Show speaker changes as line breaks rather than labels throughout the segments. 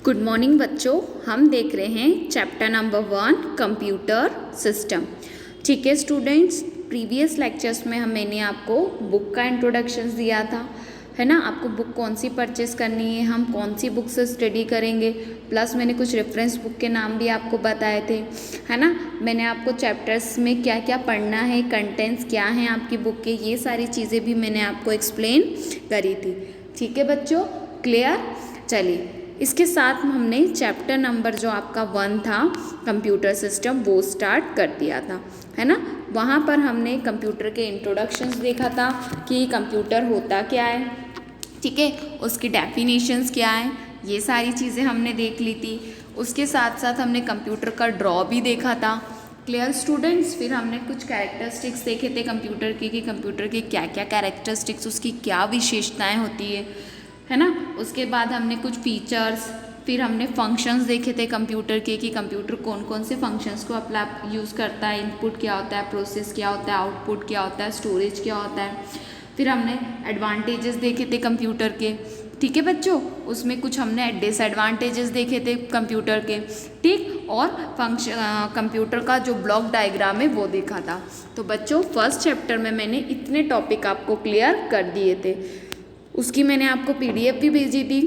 Good morning बच्चों, हम देख रहे हैं चैप्टर नंबर 1 कंप्यूटर सिस्टम। ठीक है स्टूडेंट्स, प्रीवियस लेक्चर्स में मैंने आपको बुक का इंट्रोडक्शन दिया था, है ना। आपको बुक कौन सी परचेस करनी है, हम कौन सी बुक से स्टडी करेंगे, प्लस मैंने कुछ रेफरेंस बुक के नाम भी आपको बताए थे, है ना। मैंने आपको चैप्टर्स में क्या क्या पढ़ना है, कंटेंट्स क्या हैं आपकी बुक के, ये सारी चीज़ें भी मैंने आपको एक्सप्लेन करी थी। ठीक है बच्चों, क्लियर। चलिए, इसके साथ हमने चैप्टर नंबर जो आपका 1 था कंप्यूटर सिस्टम वो स्टार्ट कर दिया था, है ना। वहाँ पर हमने कंप्यूटर के इंट्रोडक्शंस देखा था कि कंप्यूटर होता क्या है, ठीक है, उसकी डेफिनेशंस क्या है, ये सारी चीज़ें हमने देख ली थी। उसके साथ साथ हमने कंप्यूटर का ड्रॉ भी देखा था। Clear students. फिर हमने कुछ कैरेक्टरिस्टिक्स देखे थे कंप्यूटर की कि कंप्यूटर की क्या क्या कैरेक्टरिस्टिक्स, उसकी क्या विशेषताएँ होती है ना। उसके बाद हमने कुछ फीचर्स, फिर हमने फंक्शंस देखे थे कंप्यूटर के कि कंप्यूटर कौन कौन से फंक्शंस को अप्लाई यूज़ करता है, इनपुट क्या होता है, प्रोसेस क्या होता है, आउटपुट क्या होता है, स्टोरेज क्या होता है। फिर हमने एडवांटेजेस देखे थे कंप्यूटर के, ठीक है बच्चों। उसमें कुछ हमने डिसएडवांटेजेस देखे थे कंप्यूटर के, ठीक। और कंप्यूटर का जो ब्लॉक डायग्राम है वो देखा था। तो बच्चों, फर्स्ट चैप्टर में मैंने इतने टॉपिक आपको क्लियर कर दिए थे। उसकी मैंने आपको PDF भी भेजी थी।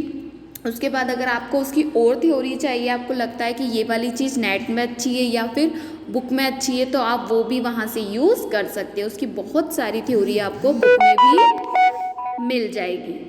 उसके बाद अगर आपको उसकी और थ्योरी चाहिए, आपको लगता है कि ये वाली चीज़ नेट में अच्छी है या फिर बुक में अच्छी है, तो आप वो भी वहाँ से यूज़ कर सकते हो। उसकी बहुत सारी थ्योरी आपको बुक में भी मिल जाएगी।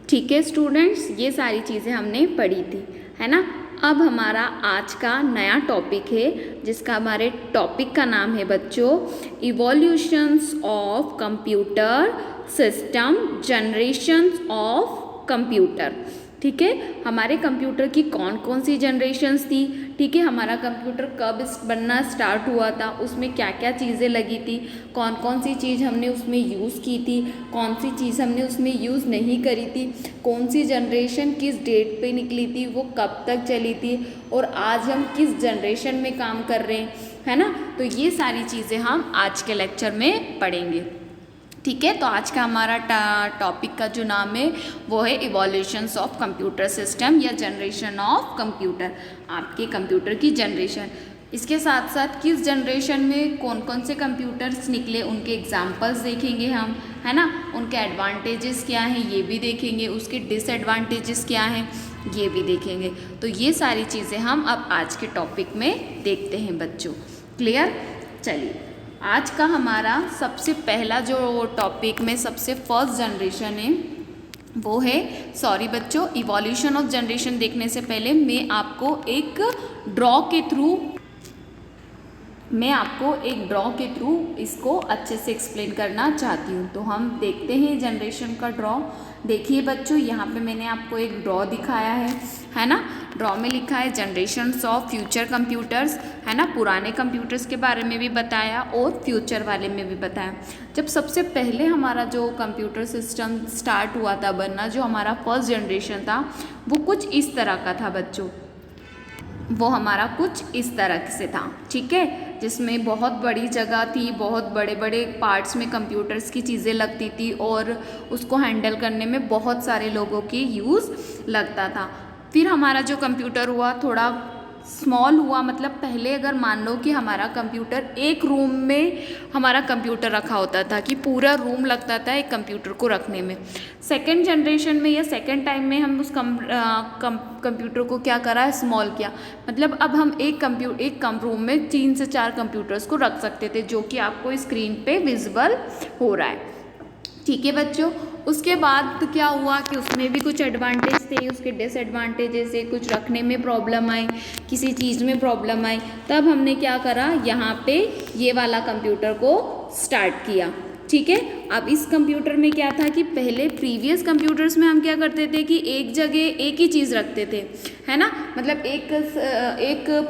ठीक है स्टूडेंट्स, ये सारी चीज़ें हमने पढ़ी थी, है ना। अब हमारा आज का नया टॉपिक है, जिसका हमारे टॉपिक का नाम है बच्चों evolutions of computer system, generations of computer. ठीक है, हमारे कंप्यूटर की कौन कौन सी जनरेशन्स थी, ठीक है, हमारा कंप्यूटर कब बनना स्टार्ट हुआ था, उसमें क्या क्या चीज़ें लगी थी, कौन कौन सी चीज़ हमने उसमें यूज़ की थी, कौन सी चीज़ हमने उसमें यूज़ नहीं करी थी, कौन सी जनरेशन किस डेट पे निकली थी, वो कब तक चली थी, और आज हम किस जनरेशन में काम कर रहे हैं, है ना। तो ये सारी चीज़ें हम आज के लेक्चर में पढ़ेंगे, ठीक है। तो आज का हमारा टॉपिक का जो नाम है वो है इवोल्यूशंस ऑफ कंप्यूटर सिस्टम या जनरेशन ऑफ कंप्यूटर, आपके कंप्यूटर की जनरेशन। इसके साथ साथ किस जनरेशन में कौन कौन से कंप्यूटर्स निकले, उनके एग्जांपल्स देखेंगे हम, है ना। उनके एडवांटेजेस क्या हैं ये भी देखेंगे, उसके डिसएडवांटेजेस क्या हैं ये भी देखेंगे। तो ये सारी चीज़ें हम अब आज के टॉपिक में देखते हैं बच्चों, क्लियर। चलिए, आज का हमारा सबसे पहला जो टॉपिक में सबसे फर्स्ट जनरेशन है वो है, सॉरी बच्चों, इवोल्यूशन ऑफ जनरेशन देखने से पहले मैं आपको एक ड्रॉ के थ्रू इसको अच्छे से एक्सप्लेन करना चाहती हूँ। तो हम देखते हैं जनरेशन का ड्रॉ। देखिए बच्चों, यहाँ पे मैंने आपको एक ड्रॉ दिखाया है ना। ड्रॉ में लिखा है जनरेशन्स ऑफ फ्यूचर कंप्यूटर्स, है ना। पुराने कंप्यूटर्स के बारे में भी बताया और फ्यूचर वाले में भी बताया। जब सबसे पहले हमारा जो कंप्यूटर सिस्टम स्टार्ट हुआ था बनना, जो हमारा फर्स्ट जनरेशन था, वो कुछ इस तरह का था बच्चों, वो हमारा कुछ इस तरह से था, ठीक है, जिसमें बहुत बड़ी जगह थी, बहुत बड़े बड़े पार्ट्स में कंप्यूटर्स की चीज़ें लगती थी और उसको हैंडल करने में बहुत सारे लोगों की यूज़ लगता था। फिर हमारा जो कंप्यूटर हुआ थोड़ा स्मॉल हुआ, मतलब पहले अगर मान लो कि हमारा कंप्यूटर एक रूम में हमारा कंप्यूटर रखा होता था, कि पूरा रूम लगता था एक कंप्यूटर को रखने में। सेकंड जनरेशन में या सेकंड टाइम में हम उस कंप्यूटर को क्या करा, स्मॉल किया, मतलब अब हम एक कम रूम में 3 से 4 कंप्यूटर्स को रख सकते थे, जो कि आपको स्क्रीन पे विजिबल हो रहा है, ठीक है बच्चों। उसके बाद क्या हुआ कि उसमें भी कुछ एडवांटेज थे, उसके डिसएडवांटेजेस है, कुछ रखने में प्रॉब्लम आई, किसी चीज़ में प्रॉब्लम आई, तब हमने क्या करा, यहाँ पे ये वाला कंप्यूटर को स्टार्ट किया, ठीक है। अब इस कंप्यूटर में क्या था कि पहले प्रीवियस कंप्यूटर्स में हम क्या करते थे कि एक जगह एक ही चीज़ रखते थे, है ना। मतलब एक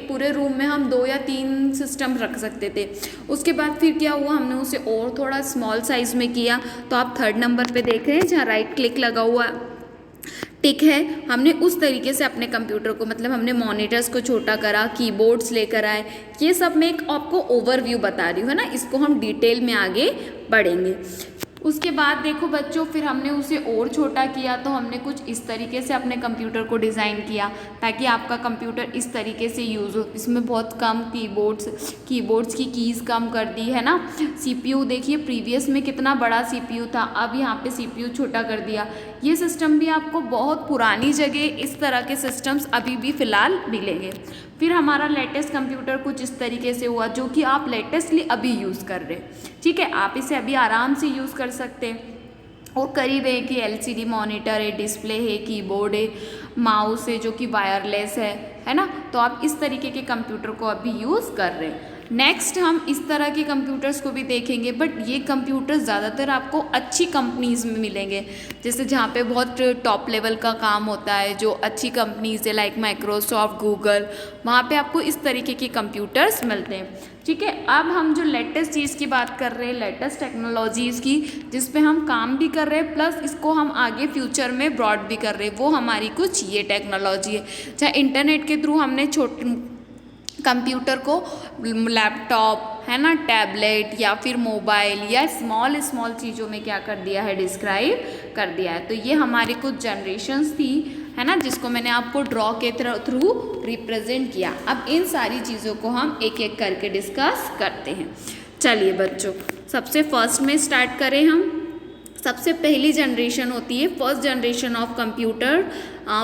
पूरे रूम में हम 2 या 3 सिस्टम रख सकते थे। उसके बाद फिर क्या हुआ, हमने उसे और थोड़ा स्मॉल साइज़ में किया। तो आप 3rd नंबर पे देख रहे हैं जहाँ राइट क्लिक लगा हुआ टिक है, हमने उस तरीके से अपने कंप्यूटर को, मतलब हमने मॉनिटर्स को छोटा करा, कीबोर्ड्स लेकर आए। ये सब मैं एक आपको ओवरव्यू बता रही हूँ, है ना। इसको हम डिटेल में आगे बढ़ेंगे। उसके बाद देखो बच्चों, फिर हमने उसे और छोटा किया, तो हमने कुछ इस तरीके से अपने कंप्यूटर को डिज़ाइन किया ताकि आपका कंप्यूटर इस तरीके से यूज़ हो। इसमें बहुत कम कीबोर्ड्स की कीज़ कम कर दी है ना। सीपीयू देखिए, प्रीवियस में कितना बड़ा सीपीयू था, अब यहाँ पे सीपीयू छोटा कर दिया। ये सिस्टम भी आपको बहुत पुरानी जगह इस तरह के सिस्टम्स अभी भी फ़िलहाल मिलेंगे। फिर हमारा लेटेस्ट कंप्यूटर कुछ इस तरीके से हुआ जो कि आप लेटेस्टली अभी यूज़ कर रहे हैं। ठीक है, आप इसे अभी आराम से यूज़ कर सकते हैं। और करीब है कि एलसीडी मॉनिटर है, डिस्प्ले है, कीबोर्ड है, माउस है जो कि वायरलेस है ना। तो आप इस तरीके के कंप्यूटर को अभी यूज़ कर रहे हैं। नेक्स्ट हम इस तरह के कंप्यूटर्स को भी देखेंगे, बट ये कंप्यूटर ज़्यादातर आपको अच्छी कंपनीज़ में मिलेंगे, जैसे जहाँ पे बहुत टॉप लेवल का काम होता है, जो अच्छी कंपनीज़ है लाइक माइक्रोसॉफ्ट, गूगल, वहाँ पे आपको इस तरीके के कंप्यूटर्स मिलते हैं। ठीक है, अब हम जो लेटेस्ट चीज़ की बात कर रहे हैं, लेटेस्ट टेक्नोलॉजीज़ की, जिस पे हम काम भी कर रहे हैं प्लस इसको हम आगे फ्यूचर में ब्रॉड भी कर रहे हैं, वो हमारी कुछ ये टेक्नोलॉजी है। चाहे इंटरनेट के थ्रू हमने कंप्यूटर को लैपटॉप है ना, टैबलेट या फिर मोबाइल या स्मॉल चीज़ों में क्या कर दिया है, डिस्क्राइब कर दिया है। तो ये हमारी कुछ जनरेशन्स थी है ना, जिसको मैंने आपको ड्रॉ के थ्रू रिप्रेजेंट किया। अब इन सारी चीज़ों को हम एक एक करके डिस्कस करते हैं। चलिए बच्चों, सबसे फर्स्ट में स्टार्ट करें हम। सबसे पहली जनरेशन होती है first generation of computer,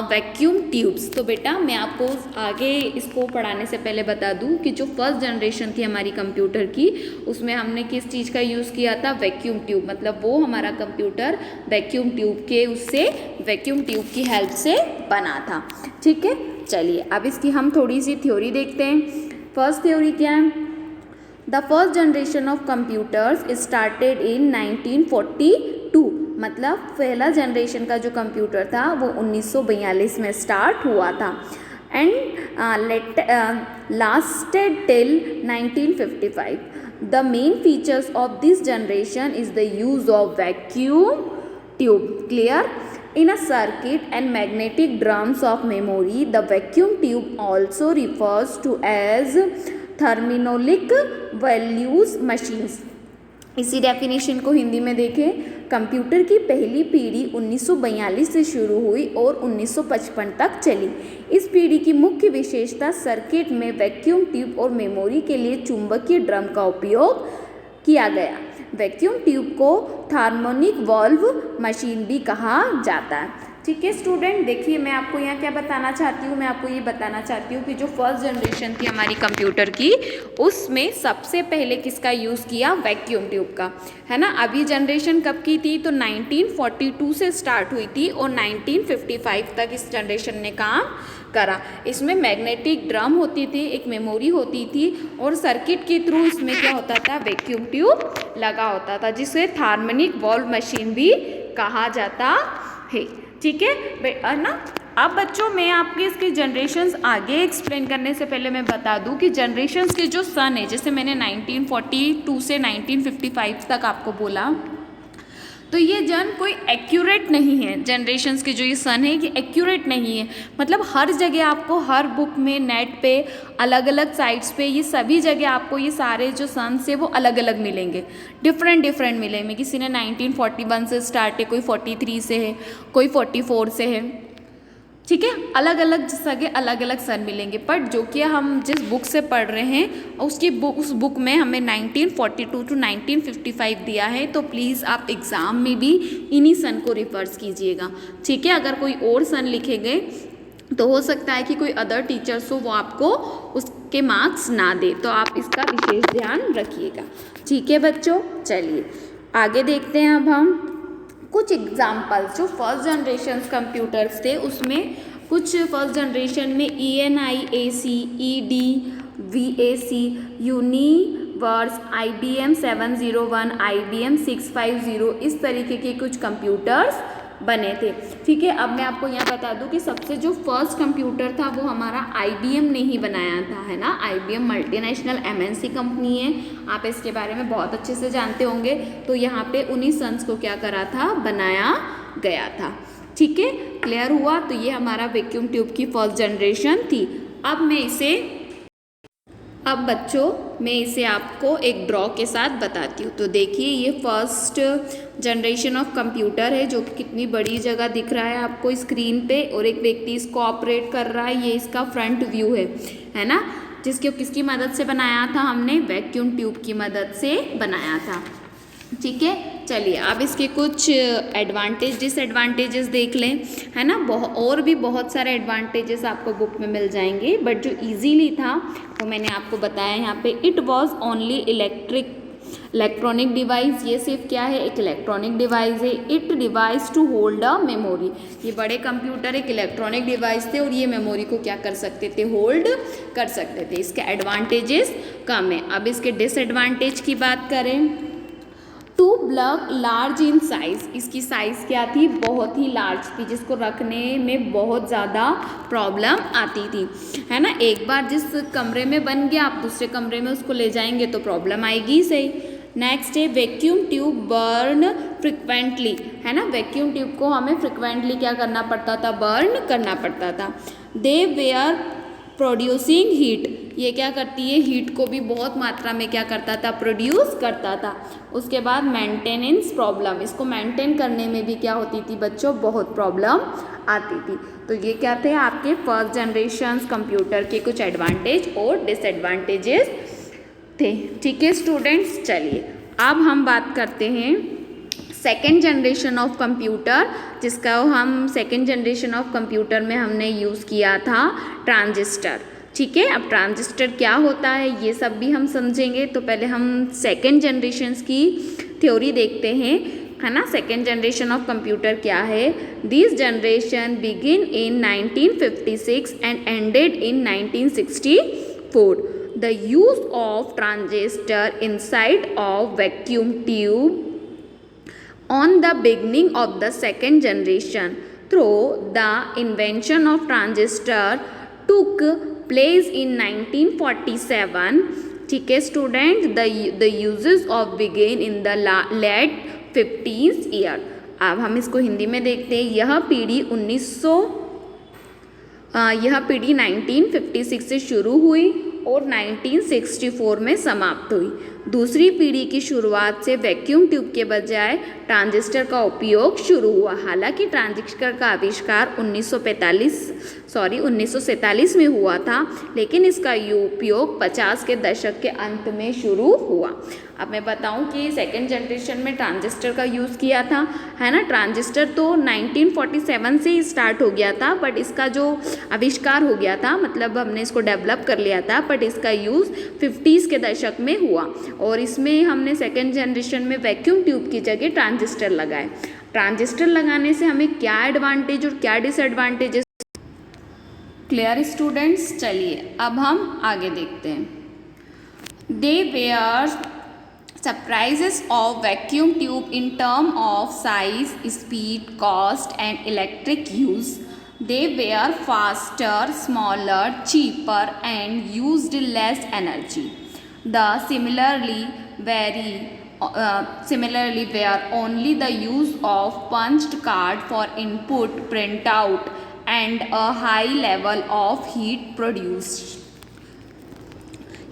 vacuum tubes. तो बेटा मैं आपको आगे इसको पढ़ाने से पहले बता दूं कि जो फर्स्ट जनरेशन थी हमारी कंप्यूटर की, उसमें हमने किस चीज़ का यूज़ किया था, वैक्यूम ट्यूब। मतलब वो हमारा कंप्यूटर वैक्यूम ट्यूब की हेल्प से बना था। ठीक है, चलिए अब इसकी हम थोड़ी सी थ्योरी देखते हैं। फर्स्ट थ्योरी क्या है, the first generation of computers started in 1942। मतलब पहला जनरेशन का जो कंप्यूटर था वो 1942 में स्टार्ट हुआ था and lasted till 1955। The main features of this generation is the use of vacuum tube. Clear? In a circuit and magnetic drums of memory, the vacuum tube also refers to as thermionic valves machines. इसी definition को हिंदी में देखें, computer की पहली पीढ़ी 1942 से शुरू हुई और 1955 तक चली। इस पीढ़ी की मुख्य विशेषता सर्किट में वैक्यूम ट्यूब और मेमोरी के लिए चुंबकीय ड्रम का उपयोग किया गया। वैक्यूम ट्यूब को हार्मोनिक वॉल्व मशीन भी कहा जाता है। ठीक है स्टूडेंट, देखिए मैं आपको यहाँ क्या बताना चाहती हूँ, मैं आपको ये बताना चाहती हूँ कि जो फर्स्ट जनरेशन थी हमारी कंप्यूटर की, उसमें सबसे पहले किसका यूज़ किया, वैक्यूम ट्यूब का, है ना। अभी जनरेशन कब की थी, तो 1942 से स्टार्ट हुई थी और 1955 तक इस जनरेशन ने काम करा। इसमें मैग्नेटिक ड्रम होती थी, एक मेमोरी होती थी और सर्किट के थ्रू इसमें क्या होता था, वैक्यूम ट्यूब लगा होता था, जिसे हार्मोनिक वॉल्व मशीन भी कहा जाता है। ठीक है ना। अब बच्चों मैं आपके इसके जनरेशन्स आगे एक्सप्लेन करने से पहले मैं बता दूं कि जनरेशन्स के जो सन है, जैसे मैंने 1942 से 1955 तक आपको बोला, तो ये जन कोई एक्यूरेट नहीं है। जनरेशन्स के जो ये सन है ये एक्यूरेट नहीं है। मतलब हर जगह आपको, हर बुक में, नेट पे, अलग अलग साइट्स पे, ये सभी जगह आपको ये सारे जो सन्स है वो अलग अलग मिलेंगे, डिफरेंट मिलेंगे। किसी ने 1941 से स्टार्ट है, कोई 43 से है, कोई 44 से है। ठीक है, अलग अलग जगह अलग अलग सन मिलेंगे, बट जो कि हम जिस बुक से पढ़ रहे हैं उस बुक में हमें 1942 टू 1955 दिया है। तो प्लीज़ आप एग्ज़ाम में भी इन्हीं सन को रिफर्स कीजिएगा। ठीक है, अगर कोई और सन लिखे गए तो हो सकता है कि कोई अदर टीचर्स हो वो आपको उसके मार्क्स ना दे, तो आप इसका विशेष ध्यान रखिएगा। ठीक है बच्चों, चलिए आगे देखते हैं। अब हम कुछ एग्जाम्पल्स जो फर्स्ट जनरेशन कंप्यूटर्स थे उसमें कुछ फर्स्ट जनरेशन में ENIAC, ED, VAC, universe, IBM 701, IBM 650, इस तरीके के कुछ कंप्यूटर्स बने थे। ठीक है, अब मैं आपको यहाँ बता दूँ कि सबसे जो फर्स्ट कंप्यूटर था वो हमारा IBM ने ही बनाया था, है ना। IBM मल्टीनेशनल MNC कंपनी है, आप इसके बारे में बहुत अच्छे से जानते होंगे। तो यहाँ पे उन्हीं सन्स को क्या करा था, बनाया गया था। ठीक है, क्लियर हुआ। तो ये हमारा वैक्यूम ट्यूब की फर्स्ट जनरेशन थी। अब अब बच्चों मैं इसे आपको एक ड्रॉ के साथ बताती हूँ। तो देखिए ये फर्स्ट जनरेशन ऑफ कंप्यूटर है जो कि कितनी बड़ी जगह दिख रहा है आपको स्क्रीन पे, और एक व्यक्ति इसको ऑपरेट कर रहा है। ये इसका फ्रंट व्यू है ना, जिसको किसकी मदद से बनाया था हमने, वैक्यूम ट्यूब की मदद से बनाया था। ठीक है, चलिए अब इसके कुछ एडवांटेज डिसएडवांटेजेस देख लें, है ना। और भी बहुत सारे एडवांटेजेस आपको बुक में मिल जाएंगे, बट जो इजीली था वो मैंने आपको बताया यहाँ पे। It was only electronic device, ये सिर्फ क्या है, एक इलेक्ट्रॉनिक डिवाइस है। It device to hold a memory, ये बड़े कंप्यूटर एक इलेक्ट्रॉनिक डिवाइस थे और ये मेमोरी को क्या कर सकते थे, होल्ड कर सकते थे। इसके एडवांटेजेस कम है। अब इसके डिसएडवांटेज की बात करें, too block large in size, इसकी साइज़ क्या थी, बहुत ही लार्ज थी, जिसको रखने में बहुत ज़्यादा प्रॉब्लम आती थी, है ना। एक बार जिस कमरे में बन गया आप दूसरे कमरे में उसको ले जाएंगे तो प्रॉब्लम आएगी सही। नेक्स्ट है वैक्यूम ट्यूब बर्न फ्रिक्वेंटली, है ना। वैक्यूम ट्यूब को हमें फ्रिक्वेंटली क्या करना पड़ता था, बर्न करना पड़ता था। दे वेयर प्रोड्यूसिंग हीट, ये क्या करती है, हीट को भी बहुत मात्रा में क्या करता था, प्रोड्यूस करता था। उसके बाद मेंटेनेंस प्रॉब्लम, इसको मेंटेन करने में भी क्या होती थी बच्चों, बहुत प्रॉब्लम आती थी। तो ये क्या थे आपके फर्स्ट जनरेशन कंप्यूटर के कुछ एडवांटेज और डिसएडवांटेजेस थे। ठीक है स्टूडेंट्स, चलिए अब हम बात करते हैं सेकेंड जनरेशन ऑफ कंप्यूटर, जिसका हम सेकेंड जनरेशन ऑफ कंप्यूटर में हमने यूज़ किया था ट्रांजिस्टर। ठीक है, अब ट्रांजिस्टर क्या होता है ये सब भी हम समझेंगे। तो पहले हम सेकेंड जनरेशन की थ्योरी देखते हैं, है ना। सेकेंड जनरेशन ऑफ कंप्यूटर क्या है, this generation begin in 1956 and ended in 1964। The use of transistor inside of vacuum tube on the beginning of the second generation through the invention of transistor took place in 1947. ठीक है student, the uses of begin in the late 50s year। अब हम इसको हिंदी में देखते हैं। यह पीढ़ी 1956 से शुरू हुई और 1964 में समाप्त हुई। दूसरी पीढ़ी की शुरुआत से वैक्यूम ट्यूब के बजाय ट्रांजिस्टर का उपयोग शुरू हुआ। हालांकि ट्रांजिस्टर का आविष्कार 1947 में हुआ था, लेकिन इसका उपयोग 50 के दशक के अंत में शुरू हुआ। अब मैं बताऊं कि सेकेंड जनरेशन में ट्रांजिस्टर का यूज़ किया था, है ना। ट्रांजिस्टर तो 1947 से ही स्टार्ट हो गया था, बट इसका जो आविष्कार हो गया था, मतलब हमने इसको डेवलप कर लिया था, बट इसका यूज़ 50s के दशक में हुआ। और इसमें हमने सेकेंड जनरेशन में वैक्यूम ट्यूब की जगह ट्रांजिस्टर लगाए। ट्रांजिस्टर लगाने से हमें क्या एडवांटेज और क्या डिसएडवांटेजेस, क्लियर स्टूडेंट्स। चलिए अब हम आगे देखते हैं। दे where surprises of vacuum tube in term of size, speed, cost and electric use. They were faster, smaller, cheaper and used less energy. The similarly were only the use of punched card for input, printout and a high level of heat produced.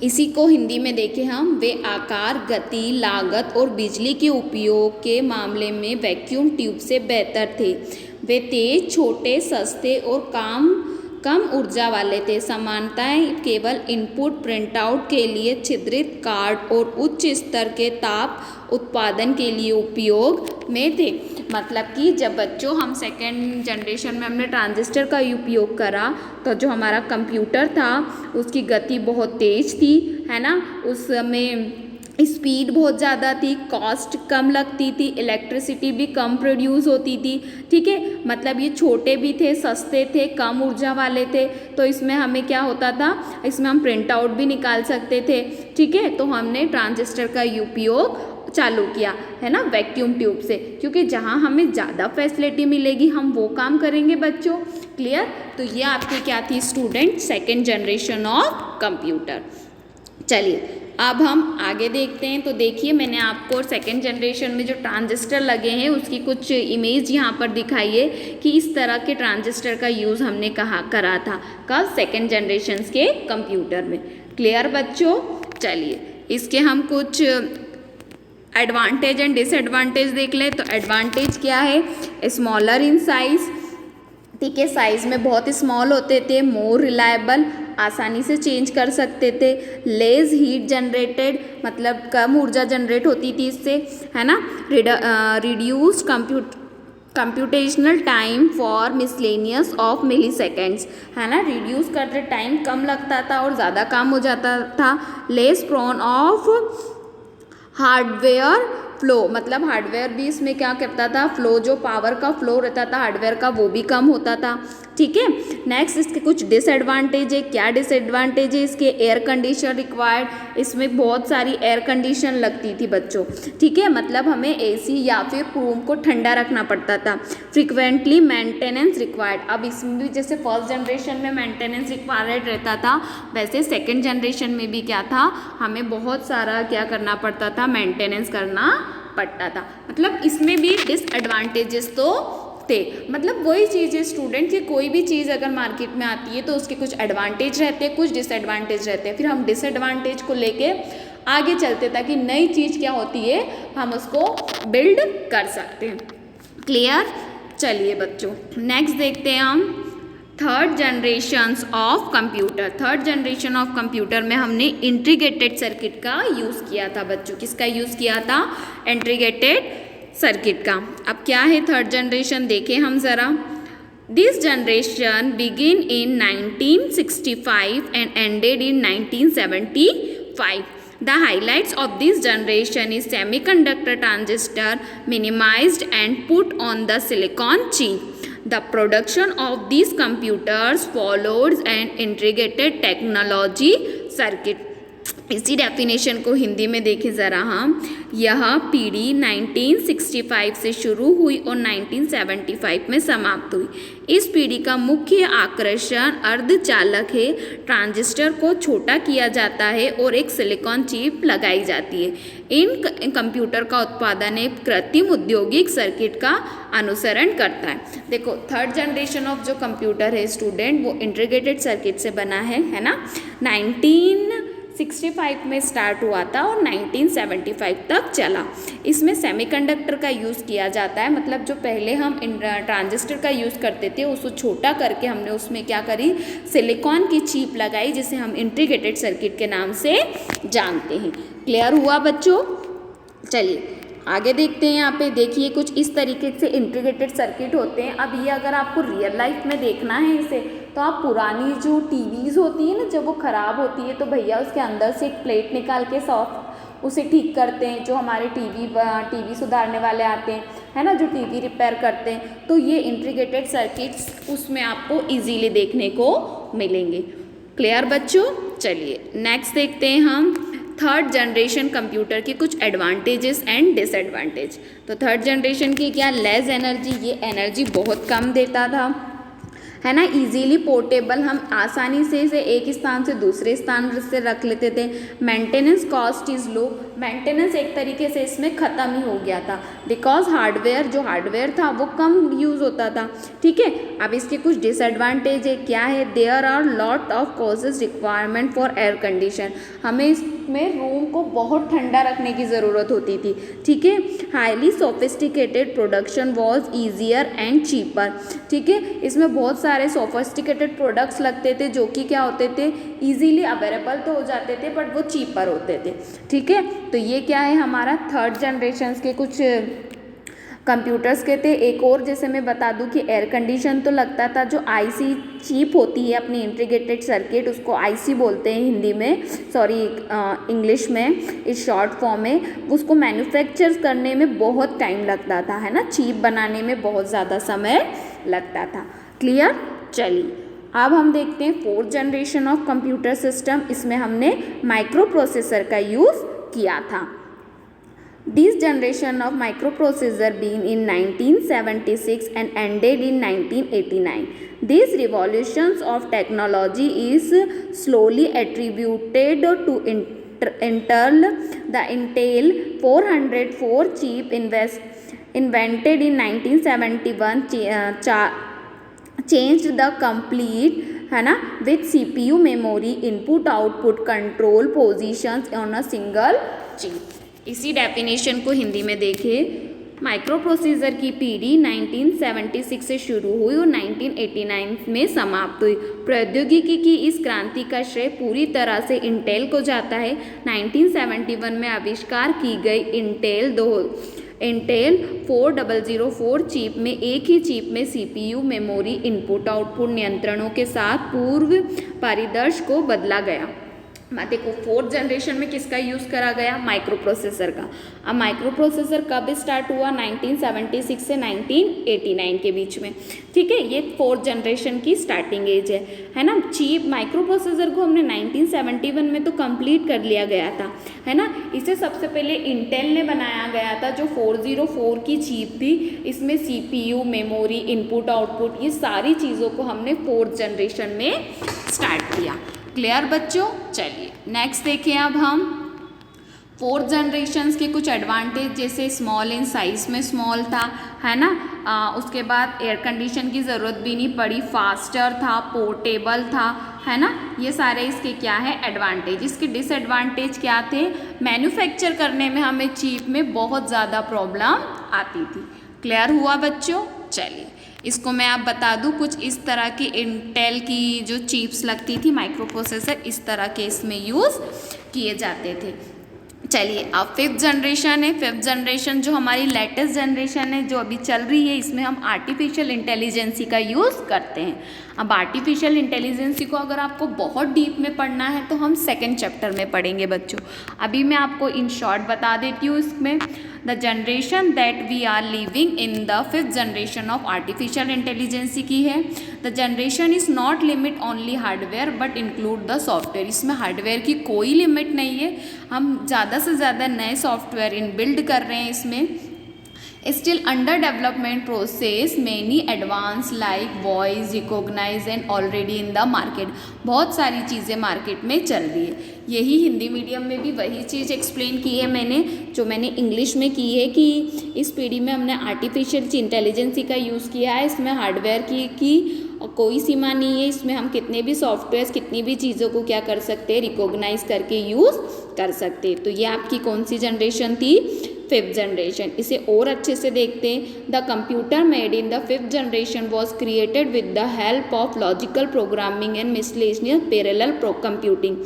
इसी को हिंदी में देखें हम, वे आकार, गति, लागत और बिजली के उपयोग के मामले में वैक्यूम ट्यूब से बेहतर थे। वे तेज, छोटे, सस्ते और कम ऊर्जा वाले थे। समानताएं केवल इनपुट, प्रिंटआउट के लिए छिद्रित कार्ड और उच्च स्तर के ताप उत्पादन के लिए उपयोग में थे। मतलब कि जब बच्चों हम सेकेंड जनरेशन में हमने ट्रांजिस्टर का उपयोग करा तो जो हमारा कंप्यूटर था उसकी गति बहुत तेज थी, है ना। उस समय स्पीड बहुत ज़्यादा थी, कॉस्ट कम लगती थी, इलेक्ट्रिसिटी भी कम प्रोड्यूस होती थी। ठीक है, मतलब ये छोटे भी थे, सस्ते थे, कम ऊर्जा वाले थे। तो इसमें हमें क्या होता था, इसमें हम प्रिंट आउट भी निकाल सकते थे। ठीक है, तो हमने ट्रांजिस्टर का उपयोग चालू किया, है ना, वैक्यूम ट्यूब से, क्योंकि जहाँ हमें ज़्यादा फैसिलिटी मिलेगी हम वो काम करेंगे बच्चों। क्लियर। तो ये आपकी क्या थी student, second generation of computer. चलिए अब हम आगे देखते हैं। तो देखिए मैंने आपको सेकेंड जनरेशन में जो ट्रांजिस्टर लगे हैं उसकी कुछ इमेज यहाँ पर दिखाई है कि इस तरह के ट्रांजिस्टर का यूज़ हमने कहाँ करा था, कब, सेकेंड जनरेशन के कंप्यूटर में। क्लियर बच्चों? चलिए इसके हम कुछ एडवांटेज एंड डिसएडवांटेज देख लें। तो एडवांटेज क्या है? स्मॉलर इन साइज, ठीक है, साइज में बहुत स्मॉल होते थे, मोर रिलायबल, आसानी से चेंज कर सकते थे, लेस हीट जनरेटेड, मतलब कम ऊर्जा जनरेट होती थी इससे, है ना, reduced computational time for miscellaneous of milliseconds, है ना, रिड्यूस करते टाइम कम लगता था और ज़्यादा काम हो जाता था। Less prone of hardware flow, मतलब हार्डवेयर भी इसमें क्या करता था, फ्लो, जो पावर का फ्लो रहता था हार्डवेयर का वो भी कम होता था, ठीक है। नेक्स्ट इसके कुछ डिसएडवांटेज है। क्या डिसएडवांटेज है इसके? एयर कंडीशन रिक्वायर्ड, इसमें बहुत सारी एयर कंडीशन लगती थी बच्चों, ठीक है, मतलब हमें एसी या फिर रूम को ठंडा रखना पड़ता था। फ्रिक्वेंटली मेंटेनेंस रिक्वायर्ड, अब इसमें भी जैसे फर्स्ट जनरेशन में मेंटेनेंस रिक्वायर्ड रहता था, वैसे सेकेंड जनरेशन में भी क्या था, हमें बहुत सारा क्या करना पड़ता था, मेंटेनेंस करना पड़ता था। मतलब इसमें भी डिसएडवांटेजेस तो थे, मतलब वही चीज़ है स्टूडेंट कि कोई भी चीज़ अगर मार्केट में आती है तो उसके कुछ एडवांटेज रहते हैं, कुछ डिसएडवांटेज रहते हैं, फिर हम डिसएडवांटेज को लेके आगे चलते ताकि नई चीज़ क्या होती है हम उसको बिल्ड कर सकते हैं। क्लियर? चलिए बच्चों नेक्स्ट देखते हैं हम third generation of computer. Third generation of computer में हमने इंटीग्रेटेड सर्किट का यूज़ किया था बच्चों। किसका यूज़ किया था? इंटीग्रेटेड सर्किट का। अब क्या है थर्ड जनरेशन देखें हम ज़रा। This generation begin in 1965 and ended in 1975. The highlights of this generation is semiconductor transistor minimized and put on the silicon chip. The production of these computers followed an integrated technology circuit. इसी definition को हिंदी में देखें ज़रा हम। यह पीढ़ी 1965 से शुरू हुई और 1975 में समाप्त हुई। इस पीढ़ी का मुख्य आकर्षण अर्धचालक है। ट्रांजिस्टर को छोटा किया जाता है और एक सिलिकॉन चिप लगाई जाती है। इन कंप्यूटर का उत्पादन एक कृत्रिम औद्योगिक सर्किट का अनुसरण करता है। देखो थर्ड जनरेशन ऑफ जो कंप्यूटर है स्टूडेंट वो इंटीग्रेटेड सर्किट से बना है ना। 1965 में स्टार्ट हुआ था और 1975 तक चला। इसमें सेमीकंडक्टर का यूज़ किया जाता है, मतलब जो पहले हम ट्रांजिस्टर का यूज़ करते थे उसको छोटा करके हमने उसमें क्या करी, सिलिकॉन की चिप लगाई जिसे हम इंटीग्रेटेड सर्किट के नाम से जानते हैं। क्लियर हुआ बच्चों? चलिए आगे देखते हैं। यहाँ पे देखिए कुछ इस तरीके से इंटीग्रेटेड सर्किट होते हैं। अब ये अगर आपको रियल लाइफ में देखना है इसे तो आप पुरानी जो टीवीज़ होती है ना जब वो ख़राब होती है तो भैया उसके अंदर से एक प्लेट निकाल के सॉफ्ट उसे ठीक करते हैं। जो हमारे टीवी सुधारने वाले आते हैं है ना, जो टीवी रिपेयर करते हैं, तो ये इंटीग्रेटेड सर्किट्स उसमें आपको इजीली देखने को मिलेंगे। क्लियर बच्चों? चलिए नेक्स्ट देखते हैं हम थर्ड जनरेशन कंप्यूटर के कुछ एडवांटेजेस एंड डिसएडवांटेज। तो थर्ड जनरेशन की क्या, लेस एनर्जी, ये एनर्जी बहुत कम देता था है ना, इजीली पोर्टेबल, हम आसानी से इसे एक स्थान से दूसरे स्थान से रख लेते थे। Maintenance cost is low, maintenance एक तरीके से इसमें ख़त्म ही हो गया था बिकॉज हार्डवेयर था वो कम यूज़ होता था। ठीक है, अब इसके कुछ डिसएडवांटेज है। क्या है? There are lot of causes requirement for air condition, हमें इसमें रूम को बहुत ठंडा रखने की ज़रूरत होती थी। ठीक है, highly sophisticated production was easier and cheaper. ठीक है, इसमें बहुत सारे सोफिस्टिकेटेड प्रोडक्ट्स लगते थे जो कि क्या होते थे, ईजीली अवेलेबल तो हो जाते थे बट वो चीपर होते थे। ठीक है, तो ये क्या है हमारा थर्ड जनरेशन के कुछ कंप्यूटर्स के थे। एक और जैसे मैं बता दूं कि एयर कंडीशन तो लगता था, जो आईसी चिप होती है अपनी इंटीग्रेटेड सर्किट उसको आईसी बोलते हैं हिंदी में, सॉरी इंग्लिश में इस शॉर्ट फॉर्म में, उसको मैन्युफैक्चर करने में बहुत टाइम लगता था है ना, चिप बनाने में बहुत ज़्यादा समय लगता था। क्लियर? चलिए अब हम देखते हैं fourth generation of computer system. इसमें हमने माइक्रो प्रोसेसर का यूज़ किया था। This generation of microprocessor began in 1976 and ended in 1989. These revolutions of technology is slowly attributed to Intel. The Intel 404 chip invented in 1971 changed the complete है ना, with CPU memory input output control positions on a single chip. इसी definition को हिंदी में देखिए, micro processor की पीढ़ी 1976 से शुरू हुई और 1989 में समाप्त हुई। प्रौद्योगिकी की इस क्रांति का श्रेय पूरी तरह से इंटेल को जाता है। 1971 में आविष्कार की गई इंटेल 4004 चिप में एक ही चिप में CPU मेमोरी इनपुट आउटपुट नियंत्रणों के साथ पूर्व परिदृश्य को बदला गया। देखो 4th जनरेशन में किसका यूज़ करा गया, माइक्रो प्रोसेसर का। अब माइक्रो प्रोसेसर कब स्टार्ट हुआ, 1976 से 1989 के बीच में, ठीक है। ये 4th जनरेशन की स्टार्टिंग एज है ना। चिप माइक्रो प्रोसेसर को हमने 1971 में तो कंप्लीट कर लिया गया था, है ना। इसे सबसे पहले इंटेल ने बनाया गया था, जो 404 की चिप थी। इसमें CPU मेमोरी इनपुट आउटपुट ये सारी चीज़ों को हमने 4th जनरेशन में स्टार्ट किया। क्लियर बच्चों, चलिए नेक्स्ट देखें अब हम 4th जनरेशन्स के कुछ एडवांटेज, जैसे स्मॉल इन साइज में स्मॉल था, है ना। उसके बाद एयर कंडीशन की ज़रूरत भी नहीं पड़ी, फास्टर था, पोर्टेबल था, है ना। ये सारे इसके क्या है एडवांटेज। इसके डिसएडवांटेज क्या थे, मैन्युफैक्चर करने में हमें चिप में बहुत ज़्यादा प्रॉब्लम आती थी। क्लियर हुआ बच्चों, चलिए इसको मैं आप बता दूं, कुछ इस तरह की इंटेल की जो चिप्स लगती थी माइक्रो प्रोसेसर, इस तरह के इसमें यूज़ किए जाते थे। चलिए अब 5th जनरेशन है। 5th जनरेशन जो हमारी लेटेस्ट जनरेशन है जो अभी चल रही है, इसमें हम आर्टिफिशियल इंटेलिजेंसी का यूज़ करते हैं। अब आर्टिफिशियल इंटेलिजेंसी को अगर आपको बहुत डीप में पढ़ना है तो हम 2nd चैप्टर में पढ़ेंगे बच्चों। अभी मैं आपको इन शॉर्ट बता देती हूँ इसमें। The generation that we are living in the 5th generation of artificial intelligency की है। The generation is not limit only hardware but include the software. इसमें हार्डवेयर की कोई लिमिट नहीं है, हम ज़्यादा से ज़्यादा नए सॉफ्टवेयर बिल्ड कर रहे हैं इसमें। Still under development process many advance like voice recognize and already in the market. बहुत सारी चीज़ें मार्केट में चल रही है। यही हिंदी मीडियम में भी वही चीज़ एक्सप्लेन की है मैंने, जो मैंने इंग्लिश में की है, कि इस पीढ़ी में हमने आर्टिफिशियल इंटेलिजेंसी का यूज़ किया है। इसमें हार्डवेयर की कोई सीमा नहीं है, इसमें हम कितने भी सॉफ्टवेयर कितनी भी चीज़ों को क्या कर सकते हैं, रिकॉग्नाइज करके यूज़ कर सकते हैं। तो ये आपकी कौन सी जनरेशन थी, 5th जनरेशन। इसे और अच्छे से देखते हैं। The computer made in the 5th generation was created with the help of logical programming and miscellaneous parallel computing.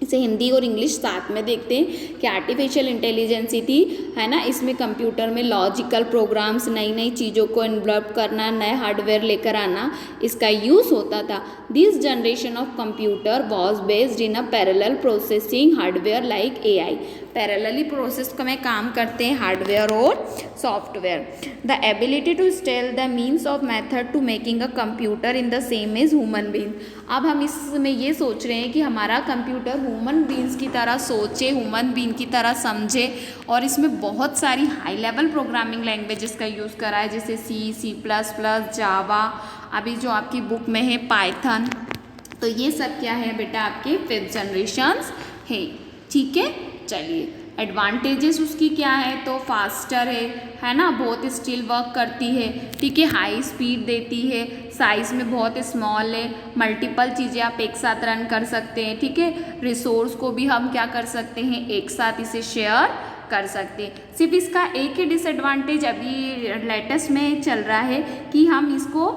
इसे हिंदी और इंग्लिश साथ में देखते हैं कि आर्टिफिशियल इंटेलिजेंसी थी, है ना। इसमें कंप्यूटर में लॉजिकल प्रोग्राम्स, नई नई चीज़ों को डेवलप करना, नए हार्डवेयर लेकर आना, इसका यूज़ होता था। This generation of computer was based in a parallel processing hardware like AI। Parallelly process में काम करते हैं हार्डवेयर और software. The ability to stale the means of method to making a computer in the same as human being. अब हम इसमें ये सोच रहे हैं कि हमारा कंप्यूटर ह्यूमन बीइंग्स की तरह सोचे, ह्यूमन बीइंग की तरह समझे, और इसमें बहुत सारी हाई लेवल प्रोग्रामिंग लैंग्वेजेस का यूज़ करा है, जैसे C++, जावा, अभी जो आपकी बुक में है पाइथन। तो ये सब क्या है बेटा, आपके 5th जनरेशन्स है, ठीक है। चलिए एडवांटेजेस उसकी क्या है, तो फास्टर है ना, बहुत स्टिल वर्क करती है, ठीक है, हाई स्पीड देती है, साइज़ में बहुत स्मॉल है, मल्टीपल चीज़ें आप एक साथ रन कर सकते हैं, ठीक है। रिसोर्स को भी हम क्या कर सकते हैं, एक साथ इसे शेयर कर सकते हैं। सिर्फ इसका एक ही डिसएडवांटेज अभी लेटेस्ट में चल रहा है कि हम इसको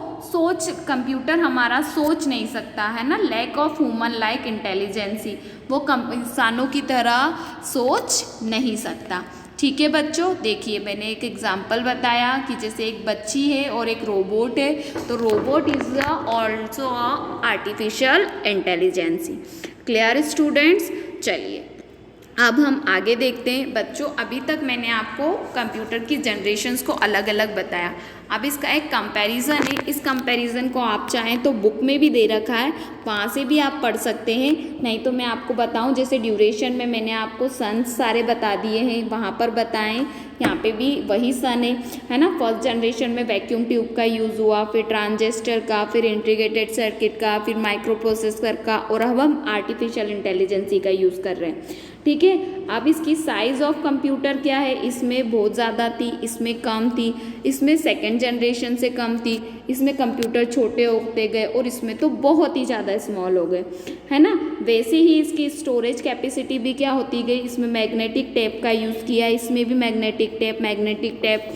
कंप्यूटर हमारा सोच नहीं सकता, है ना, lack of human like intelligency, वो इंसानों की तरह सोच नहीं सकता, ठीक है बच्चों। देखिए मैंने एक एग्जांपल बताया कि जैसे एक बच्ची है और एक रोबोट है, तो robot is also artificial intelligency. Clear students, चलिए अब हम आगे देखते हैं बच्चों। अभी तक मैंने आपको कंप्यूटर की जनरेशन्स को अलग अलग बताया। अब इसका एक कंपैरिजन है, इस कंपैरिजन को आप चाहें तो बुक में भी दे रखा है, वहाँ से भी आप पढ़ सकते हैं, नहीं तो मैं आपको बताऊं, जैसे ड्यूरेशन में मैंने आपको सन्स सारे बता दिए हैं, वहाँ पर बताएं, यहाँ पे भी वही सन है ना। फर्स्ट जनरेशन में वैक्यूम ट्यूब का यूज़ हुआ, फिर ट्रांजिस्टर का, फिर इंटीग्रेटेड सर्किट का, फिर माइक्रो प्रोसेसर का, और अब हम आर्टिफिशियल इंटेलिजेंसी का यूज़ कर रहे हैं, ठीक है। अब इसकी साइज़ ऑफ कंप्यूटर क्या है, इसमें बहुत ज़्यादा थी, इसमें कम थी, इसमें सेकंड जनरेशन से कम थी, इसमें कंप्यूटर छोटे होते गए और इसमें तो बहुत ही ज़्यादा स्मॉल हो गए, है ना। वैसे ही इसकी स्टोरेज कैपेसिटी भी क्या होती गई, इसमें मैग्नेटिक टेप का यूज़ किया, इसमें भी मैग्नेटिक टेप,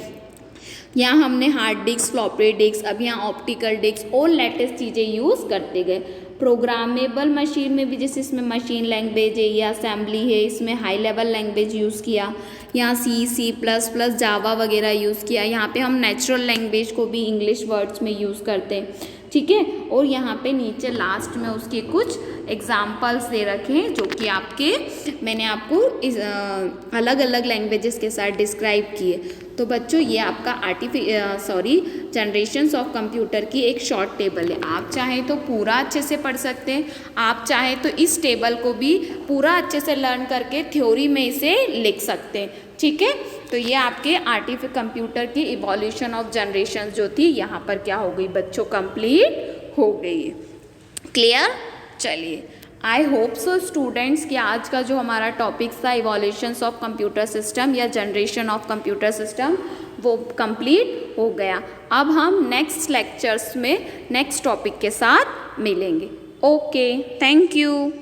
यहाँ हमने हार्ड डिस्क, फ्लॉपी डिस्क, अब यहाँ ऑप्टिकल डिस्क और लेटेस्ट चीज़ें यूज़ करते गए। प्रोग्रामेबल मशीन में भी जैसे इसमें मशीन लैंग्वेज है या असेंबली है, इसमें हाई लेवल लैंग्वेज यूज़ किया, यहाँ C++, जावा वगैरह यूज़ किया। यहाँ पे हम नेचुरल लैंग्वेज को भी इंग्लिश वर्ड्स में यूज़ करते हैं, ठीक है। और यहाँ पे नीचे लास्ट में उसके कुछ एग्जाम्पल्स दे रखे हैं जो कि मैंने आपको इस अलग अलग लैंग्वेजेस के साथ डिस्क्राइब किए। तो बच्चों ये आपका जनरेशन्स ऑफ कंप्यूटर की एक शॉर्ट टेबल है। आप चाहें तो पूरा अच्छे से पढ़ सकते हैं, आप चाहें तो इस टेबल को भी पूरा अच्छे से लर्न करके थ्योरी में इसे लिख सकते हैं, ठीक है। तो ये आपके कंप्यूटर की इवोल्यूशन ऑफ जनरेशन जो थी यहाँ पर क्या हो गई बच्चों, कंप्लीट हो गई है। क्लियर? चलिए, आई होप सो स्टूडेंट्स कि आज का जो हमारा टॉपिक था इवोल्यूशंस ऑफ कंप्यूटर सिस्टम या जनरेशन ऑफ कंप्यूटर सिस्टम वो कंप्लीट हो गया। अब हम नेक्स्ट लेक्चर्स में नेक्स्ट टॉपिक के साथ मिलेंगे। Okay, thank you.